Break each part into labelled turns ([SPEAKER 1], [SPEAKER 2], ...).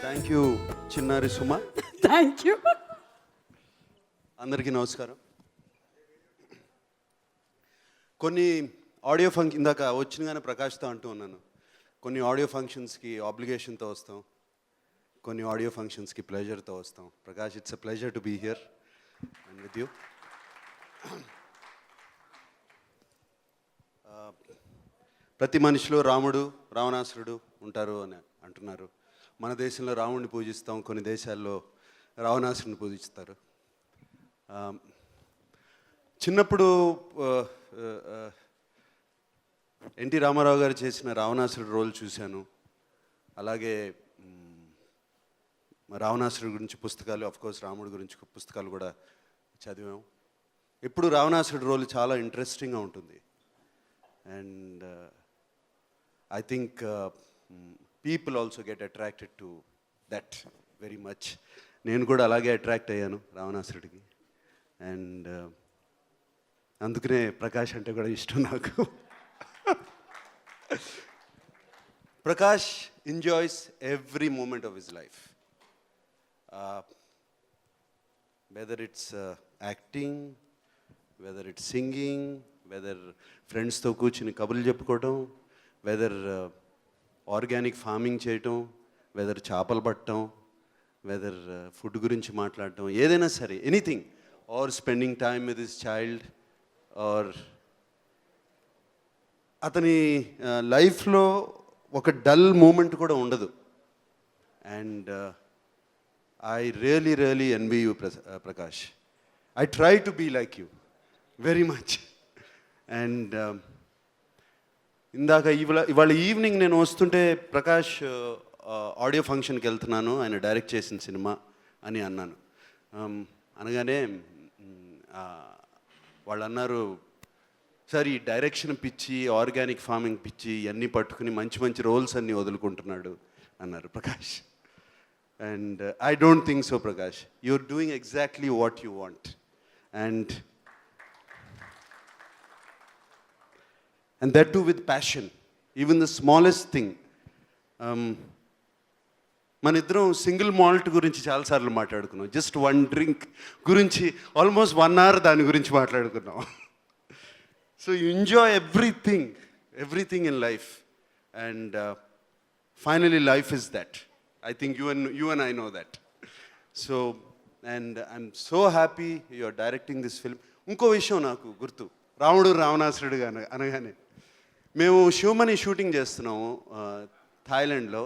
[SPEAKER 1] Thank you చిన్నారి Suma.
[SPEAKER 2] Thank you.
[SPEAKER 1] అందరికీ నమస్కారం. కొన్ని ఆడియో ఫంక్షన్ ఇందాక వచ్చినగానే ప్రకాష్తో అంటూ ఉన్నాను, కొన్ని ఆడియో ఫంక్షన్స్కి ఆబ్లిగేషన్తో వస్తాం, కొన్ని ఆడియో ఫంక్షన్స్కి ప్లెజర్తో వస్తాం. Prakash, it's a pleasure to be here and with you. ప్రతి మనిషిలో రాముడు రావణాసురుడు ఉంటారు అని అంటున్నారు. మన దేశంలో రాముడిని పూజిస్తాం, కొన్ని దేశాల్లో రావణాసురుడిని పూజిస్తారు. చిన్నప్పుడు ఎన్టీ రామారావు గారు చేసిన రావణాసురుడు రోల్ చూశాను. అలాగే రావణాసురుడి గురించి పుస్తకాలు, ఆఫ్కోర్స్ రాముడి గురించి పుస్తకాలు కూడా చదివాం. ఎప్పుడు రావణాసురుడి రోల్ చాలా ఇంట్రెస్టింగ్గా ఉంటుంది. And I think people also get attracted to that very much. నేను కూడా అలాగే అట్రాక్ట్ అయ్యాను రావణాసురుడికి. అండ్ అందుకనే ప్రకాష్ అంటే కూడా ఇష్టం నాకు. Prakash enjoys every moment of his life, whether it's acting, whether it's singing, whether ఫ్రెండ్స్తో కూర్చుని కబుర్లు చెప్పుకోవటం, వెదర్ ఆర్గానిక్ ఫార్మింగ్ చేయటం, వెదర్ చేపలు పట్టడం, వెదర్ ఫుడ్ గురించి మాట్లాడటం, ఏదైనా సరే, anything, or spending time with his child, or అతని లైఫ్లో ఒక డల్ మూమెంట్ కూడా ఉండదు. And I really envy you Prakash. I try to be like you very much. And ఇందాక ఇవాళ ఈవినింగ్ నేను వస్తుంటే ప్రకాష్ ఆడియో ఫంక్షన్కి వెళ్తున్నాను, ఆయన డైరెక్ట్ చేసిన సినిమా అని అన్నాను. అనగానే వాళ్ళు అన్నారు, సార్ ఈ డైరెక్షన్ పిచ్చి, ఆర్గానిక్ ఫార్మింగ్ పిచ్చి ఇవన్నీ పట్టుకుని మంచి మంచి రోల్స్ అన్నీ వదులుకుంటున్నాడు అన్నారు Prakash. And I don't think so Prakash. You're doing exactly what you want. And that too with passion, even the smallest thing. మన ఇద్దరం సింగిల్ మాల్ట్ గురించి చాలాసార్లు మాట్లాడుకున్నాం. జస్ట్ వన్ డ్రింక్ గురించి ఆల్మోస్ట్ 1 hour దాని గురించి మాట్లాడుకున్నాం. So you enjoy everything in life. And finally life is that. I think you and I know that. So and I'm so happy you are directing this film. ఇంకో విషయం నాకు గుర్తు, రాముడు రావణాసురుడుగా అనగానే మేము శివమణి షూటింగ్ చేస్తున్నాము థాయిలాండ్లో.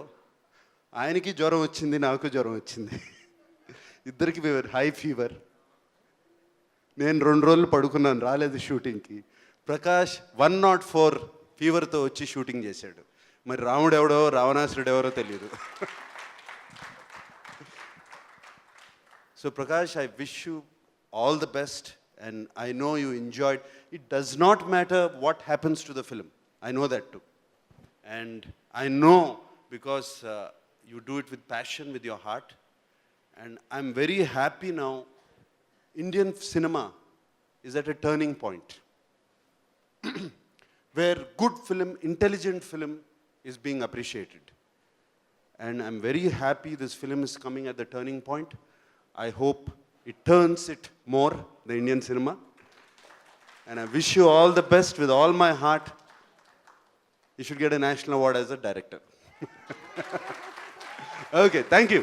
[SPEAKER 1] ఆయనకి జ్వరం వచ్చింది, నాకు జ్వరం వచ్చింది, ఇద్దరికి హై ఫీవర్. నేను 2 రోజులు పడుకున్నాను, రాలేదు షూటింగ్కి. ప్రకాష్ 104 ఫీవర్తో వచ్చి షూటింగ్ చేశాడు. మరి రాముడు ఎవడో రావణాసురుడు ఎవరో తెలియదు. So Prakash, I wish you all the best, and I know you enjoyed. It does not matter what happens to the film. I know that too. And I know because you do it with passion, with your heart. And I'm very happy now. Indian cinema is at a turning point where good film, intelligent film is being appreciated. And I'm very happy this film is coming at the turning point. I hope it turns it more, the Indian cinema. And I wish you all the best with all my heart. You should get a national award as a director. Okay, thank you.